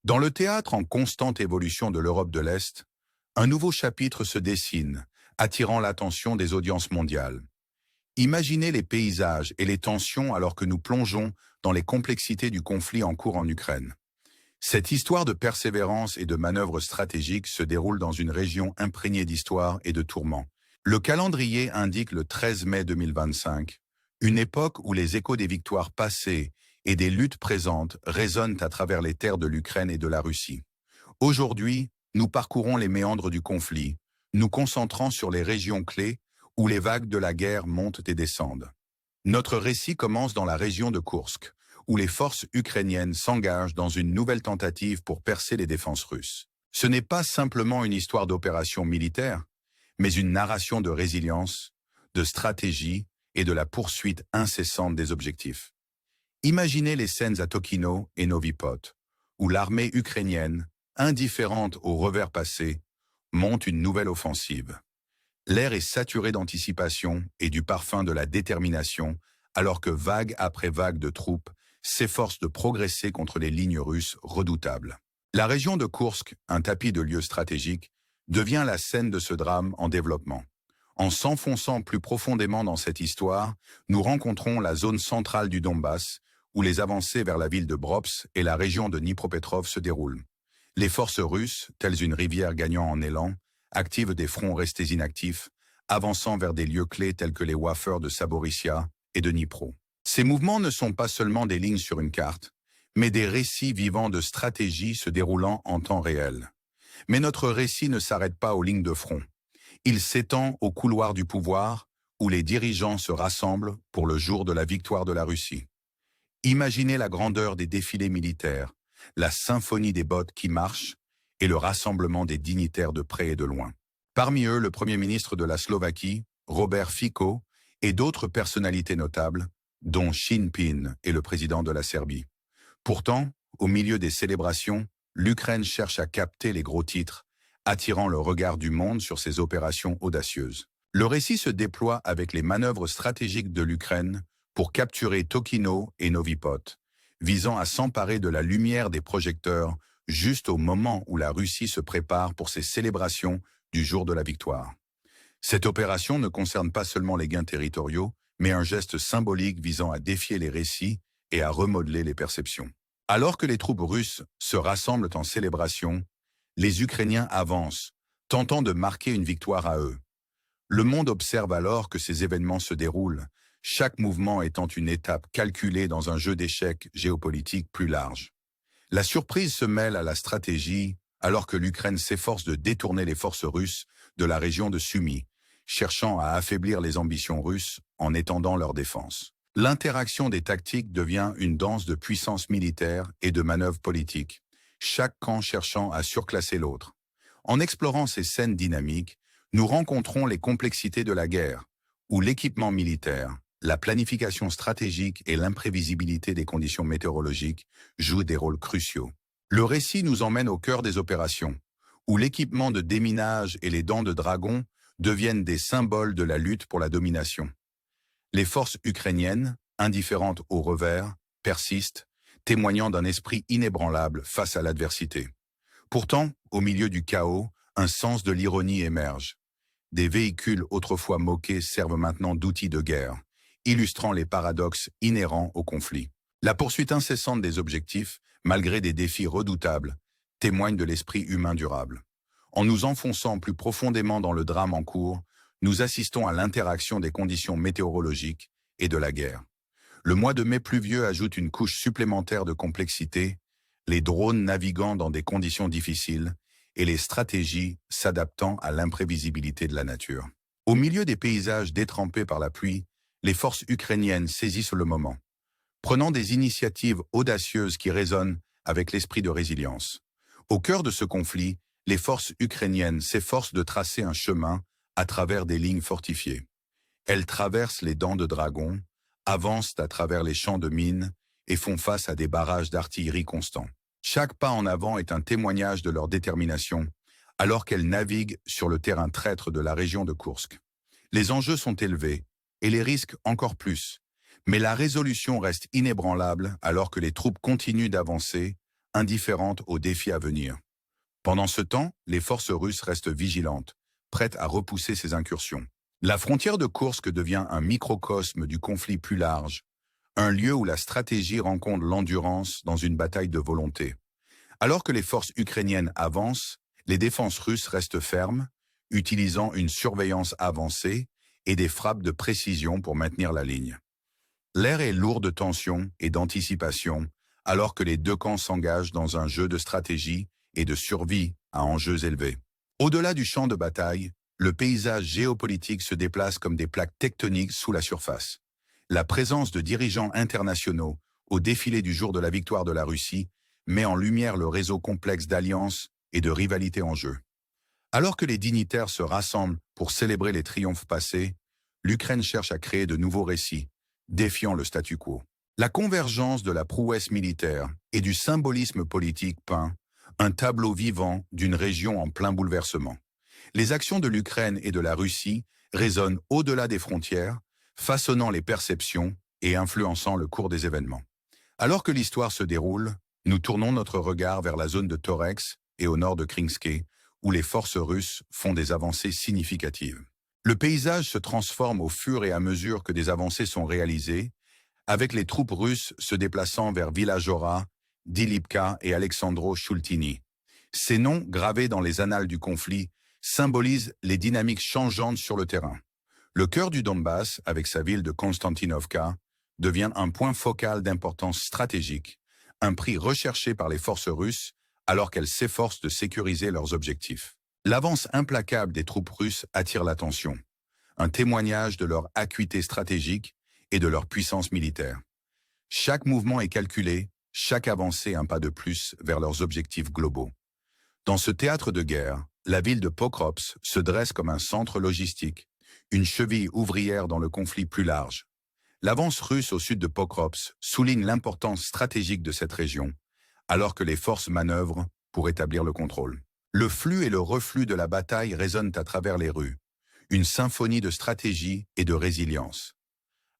Dans le théâtre en constante évolution de l'Europe de l'Est, un nouveau chapitre se dessine, attirant l'attention des audiences mondiales. Imaginez les paysages et les tensions alors que nous plongeons dans les complexités du conflit en cours en Ukraine. Cette histoire de persévérance et de manœuvres stratégiques se déroule dans une région imprégnée d'histoire et de tourments. Le calendrier indique le 13 mai 2025, une époque où les échos des victoires passées et des luttes présentes résonnent à travers les terres de l'Ukraine et de la Russie. Aujourd'hui, nous parcourons les méandres du conflit, nous concentrant sur les régions clés où les vagues de la guerre montent et descendent. Notre récit commence dans la région de Koursk, où les forces ukrainiennes s'engagent dans une nouvelle tentative pour percer les défenses russes. Ce n'est pas simplement une histoire d'opération militaire, mais une narration de résilience, de stratégie et de la poursuite incessante des objectifs. Imaginez les scènes à Tokino et Novi Pot, où l'armée ukrainienne, indifférente au revers passé, monte une nouvelle offensive. L'air est saturé d'anticipation et du parfum de la détermination, alors que vague après vague de troupes s'efforcent de progresser contre les lignes russes redoutables. La région de Koursk, un tapis de lieux stratégiques, devient la scène de ce drame en développement. En s'enfonçant plus profondément dans cette histoire, nous rencontrons la zone centrale du Donbass, où les avancées vers la ville de Brops et la région de Dnipropétrov se déroulent. Les forces russes, telles une rivière gagnant en élan, activent des fronts restés inactifs, avançant vers des lieux clés tels que les wafers de Saborissia et de Dnipro. Ces mouvements ne sont pas seulement des lignes sur une carte, mais des récits vivants de stratégies se déroulant en temps réel. Mais notre récit ne s'arrête pas aux lignes de front. Il s'étend aux couloirs du pouvoir, où les dirigeants se rassemblent pour le jour de la victoire de la Russie. Imaginez la grandeur des défilés militaires, la symphonie des bottes qui marchent et le rassemblement des dignitaires de près et de loin. Parmi eux, le Premier ministre de la Slovaquie, Robert Fico, et d'autres personnalités notables, dont Xi Jinping et le président de la Serbie. Pourtant, au milieu des célébrations, l'Ukraine cherche à capter les gros titres, attirant le regard du monde sur ses opérations audacieuses. Le récit se déploie avec les manœuvres stratégiques de l'Ukraine pour capturer Tokino et Novi Pot, visant à s'emparer de la lumière des projecteurs juste au moment où la Russie se prépare pour ses célébrations du jour de la victoire. Cette opération ne concerne pas seulement les gains territoriaux, mais un geste symbolique visant à défier les récits et à remodeler les perceptions. Alors que les troupes russes se rassemblent en célébration, les Ukrainiens avancent, tentant de marquer une victoire à eux. Le monde observe alors que ces événements se déroulent, chaque mouvement étant une étape calculée dans un jeu d'échecs géopolitique plus large. La surprise se mêle à la stratégie alors que l'Ukraine s'efforce de détourner les forces russes de la région de Sumy, cherchant à affaiblir les ambitions russes en étendant leur défense. L'interaction des tactiques devient une danse de puissance militaire et de manœuvres politiques, chaque camp cherchant à surclasser l'autre. En explorant ces scènes dynamiques, nous rencontrons les complexités de la guerre, où l'équipement militaire, la planification stratégique et l'imprévisibilité des conditions météorologiques jouent des rôles cruciaux. Le récit nous emmène au cœur des opérations, où l'équipement de déminage et les dents de dragon deviennent des symboles de la lutte pour la domination. Les forces ukrainiennes, indifférentes au revers, persistent, témoignant d'un esprit inébranlable face à l'adversité. Pourtant, au milieu du chaos, un sens de l'ironie émerge. Des véhicules autrefois moqués servent maintenant d'outils de guerre, illustrant les paradoxes inhérents au conflit. La poursuite incessante des objectifs, malgré des défis redoutables, témoigne de l'esprit humain durable. En nous enfonçant plus profondément dans le drame en cours, nous assistons à l'interaction des conditions météorologiques et de la guerre. Le mois de mai pluvieux ajoute une couche supplémentaire de complexité, les drones naviguant dans des conditions difficiles et les stratégies s'adaptant à l'imprévisibilité de la nature. Au milieu des paysages détrempés par la pluie, les forces ukrainiennes saisissent le moment, prenant des initiatives audacieuses qui résonnent avec l'esprit de résilience. Au cœur de ce conflit, les forces ukrainiennes s'efforcent de tracer un chemin à travers des lignes fortifiées. Elles traversent les dents de dragon, avancent à travers les champs de mines et font face à des barrages d'artillerie constants. Chaque pas en avant est un témoignage de leur détermination, alors qu'elles naviguent sur le terrain traître de la région de Koursk. Les enjeux sont élevés, et les risques encore plus, mais la résolution reste inébranlable alors que les troupes continuent d'avancer, indifférente aux défis à venir. Pendant ce temps, les forces russes restent vigilantes, prêtes à repousser ces incursions. La frontière de Koursk devient un microcosme du conflit plus large, un lieu où la stratégie rencontre l'endurance dans une bataille de volonté. Alors que les forces ukrainiennes avancent, les défenses russes restent fermes, utilisant une surveillance avancée et des frappes de précision pour maintenir la ligne. L'air est lourd de tension et d'anticipation, alors que les deux camps s'engagent dans un jeu de stratégie et de survie à enjeux élevés. Au-delà du champ de bataille, le paysage géopolitique se déplace comme des plaques tectoniques sous la surface. La présence de dirigeants internationaux au défilé du jour de la victoire de la Russie met en lumière le réseau complexe d'alliances et de rivalités en jeu. Alors que les dignitaires se rassemblent pour célébrer les triomphes passés, l'Ukraine cherche à créer de nouveaux récits, défiant le statu quo. La convergence de la prouesse militaire et du symbolisme politique peint un tableau vivant d'une région en plein bouleversement. Les actions de l'Ukraine et de la Russie résonnent au-delà des frontières, façonnant les perceptions et influençant le cours des événements. Alors que l'histoire se déroule, nous tournons notre regard vers la zone de Torex et au nord de Krinske, où les forces russes font des avancées significatives. Le paysage se transforme au fur et à mesure que des avancées sont réalisées, avec les troupes russes se déplaçant vers Villajora, Dilivka et Alexandro-Shultini. Ces noms, gravés dans les annales du conflit, symbolisent les dynamiques changeantes sur le terrain. Le cœur du Donbass, avec sa ville de Konstantinovka, devient un point focal d'importance stratégique, un prix recherché par les forces russes alors qu'elles s'efforcent de sécuriser leurs objectifs. L'avance implacable des troupes russes attire l'attention, un témoignage de leur acuité stratégique et de leur puissance militaire. Chaque mouvement est calculé, chaque avancée un pas de plus vers leurs objectifs globaux. Dans ce théâtre de guerre, la ville de Pokrovsk se dresse comme un centre logistique, une cheville ouvrière dans le conflit plus large. L'avance russe au sud de Pokrovsk souligne l'importance stratégique de cette région, alors que les forces manœuvrent pour établir le contrôle. Le flux et le reflux de la bataille résonnent à travers les rues, une symphonie de stratégie et de résilience.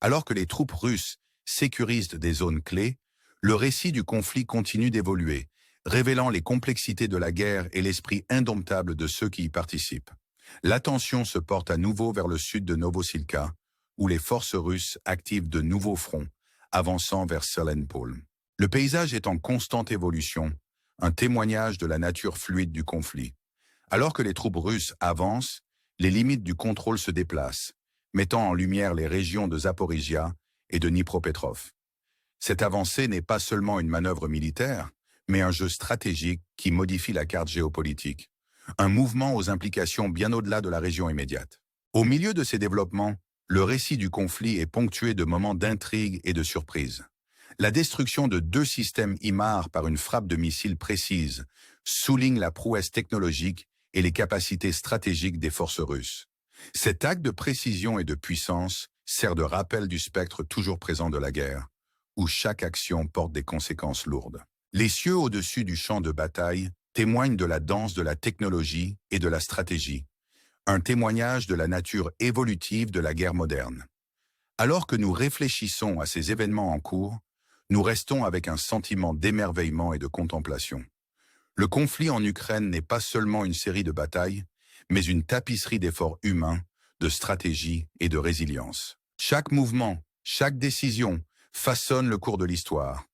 Alors que les troupes russes sécurisent des zones clés, le récit du conflit continue d'évoluer, révélant les complexités de la guerre et l'esprit indomptable de ceux qui y participent. L'attention se porte à nouveau vers le sud de Novosilka, où les forces russes activent de nouveaux fronts, avançant vers Selenpol. Le paysage est en constante évolution, un témoignage de la nature fluide du conflit. Alors que les troupes russes avancent, les limites du contrôle se déplacent, mettant en lumière les régions de Zaporizhia et de Dnipropetrov. Cette avancée n'est pas seulement une manœuvre militaire, mais un jeu stratégique qui modifie la carte géopolitique. Un mouvement aux implications bien au-delà de la région immédiate. Au milieu de ces développements, le récit du conflit est ponctué de moments d'intrigue et de surprise. La destruction de 2 systèmes HIMARS par une frappe de missiles précise souligne la prouesse technologique et les capacités stratégiques des forces russes. Cet acte de précision et de puissance sert de rappel du spectre toujours présent de la guerre, où chaque action porte des conséquences lourdes. Les cieux au-dessus du champ de bataille témoignent de la danse de la technologie et de la stratégie, un témoignage de la nature évolutive de la guerre moderne. Alors que nous réfléchissons à ces événements en cours, nous restons avec un sentiment d'émerveillement et de contemplation. Le conflit en Ukraine n'est pas seulement une série de batailles, mais une tapisserie d'efforts humains, de stratégie et de résilience. Chaque mouvement, chaque décision façonne le cours de l'histoire,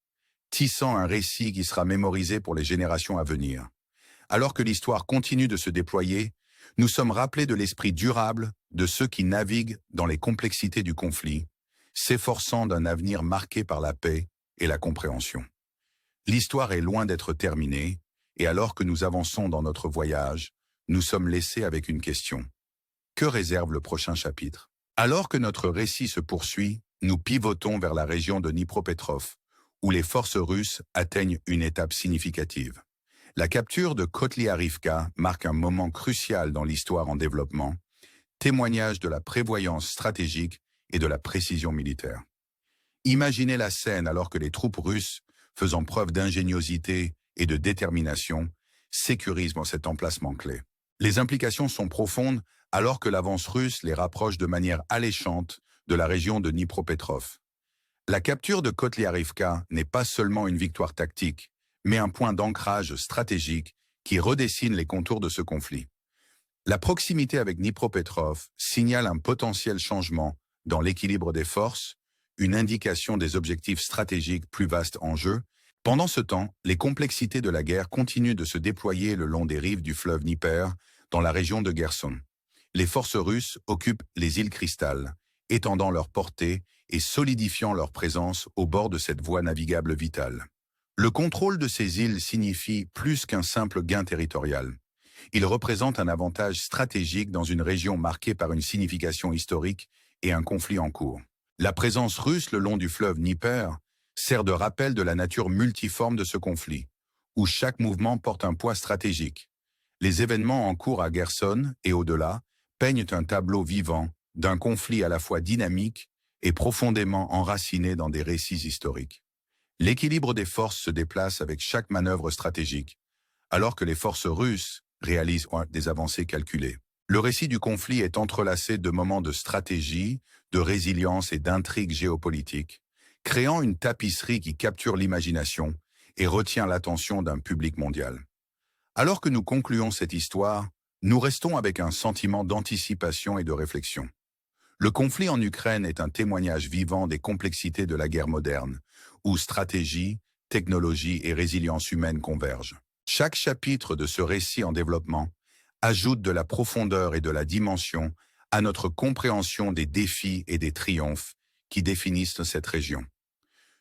tissant un récit qui sera mémorisé pour les générations à venir. Alors que l'histoire continue de se déployer, nous sommes rappelés de l'esprit durable de ceux qui naviguent dans les complexités du conflit, s'efforçant d'un avenir marqué par la paix et la compréhension. L'histoire est loin d'être terminée, et alors que nous avançons dans notre voyage, nous sommes laissés avec une question. Que réserve le prochain chapitre? Alors que notre récit se poursuit, nous pivotons vers la région de Dnipropetrov, où les forces russes atteignent une étape significative. La capture de Kotlyarivka marque un moment crucial dans l'histoire en développement, témoignage de la prévoyance stratégique et de la précision militaire. Imaginez la scène alors que les troupes russes, faisant preuve d'ingéniosité et de détermination, sécurisent cet emplacement clé. Les implications sont profondes alors que l'avance russe les rapproche de manière alléchante de la région de Dnipropetrov. La capture de Kotlyarivka n'est pas seulement une victoire tactique, mais un point d'ancrage stratégique qui redessine les contours de ce conflit. La proximité avec Dnipropétrov signale un potentiel changement dans l'équilibre des forces, une indication des objectifs stratégiques plus vastes en jeu. Pendant ce temps, les complexités de la guerre continuent de se déployer le long des rives du fleuve Dnieper, dans la région de Kherson. Les forces russes occupent les îles Cristal, étendant leur portée et solidifiant leur présence au bord de cette voie navigable vitale. Le contrôle de ces îles signifie plus qu'un simple gain territorial. Il représente un avantage stratégique dans une région marquée par une signification historique et un conflit en cours. La présence russe le long du fleuve Dnieper sert de rappel de la nature multiforme de ce conflit, où chaque mouvement porte un poids stratégique. Les événements en cours à Kherson et au-delà peignent un tableau vivant d'un conflit à la fois dynamique et profondément enraciné dans des récits historiques. L'équilibre des forces se déplace avec chaque manœuvre stratégique, alors que les forces russes réalisent des avancées calculées. Le récit du conflit est entrelacé de moments de stratégie, de résilience et d'intrigue géopolitique, créant une tapisserie qui capture l'imagination et retient l'attention d'un public mondial. Alors que nous concluons cette histoire, nous restons avec un sentiment d'anticipation et de réflexion. Le conflit en Ukraine est un témoignage vivant des complexités de la guerre moderne, où stratégie, technologie et résilience humaine convergent. Chaque chapitre de ce récit en développement ajoute de la profondeur et de la dimension à notre compréhension des défis et des triomphes qui définissent cette région.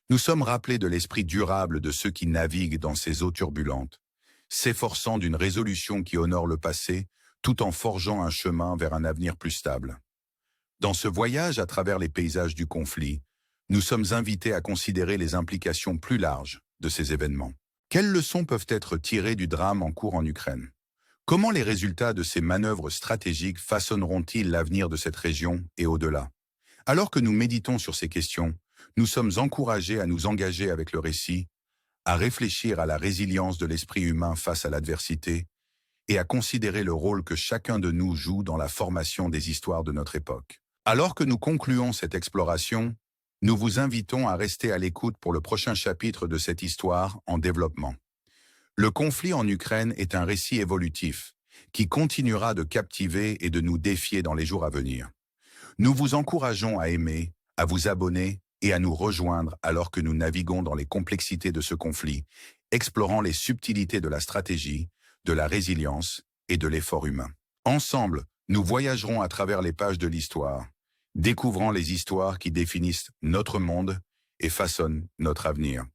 Nous sommes rappelés de l'esprit durable de ceux qui naviguent dans ces eaux turbulentes, s'efforçant d'une résolution qui honore le passé tout en forgeant un chemin vers un avenir plus stable. Dans ce voyage à travers les paysages du conflit, nous sommes invités à considérer les implications plus larges de ces événements. Quelles leçons peuvent être tirées du drame en cours en Ukraine? Comment les résultats de ces manœuvres stratégiques façonneront-ils l'avenir de cette région et au-delà? Alors que nous méditons sur ces questions, nous sommes encouragés à nous engager avec le récit, à réfléchir à la résilience de l'esprit humain face à l'adversité et à considérer le rôle que chacun de nous joue dans la formation des histoires de notre époque. Alors que nous concluons cette exploration, nous vous invitons à rester à l'écoute pour le prochain chapitre de cette histoire en développement. Le conflit en Ukraine est un récit évolutif qui continuera de captiver et de nous défier dans les jours à venir. Nous vous encourageons à aimer, à vous abonner et à nous rejoindre alors que nous naviguons dans les complexités de ce conflit, explorant les subtilités de la stratégie, de la résilience et de l'effort humain. Ensemble, nous voyagerons à travers les pages de l'histoire, découvrant les histoires qui définissent notre monde et façonnent notre avenir.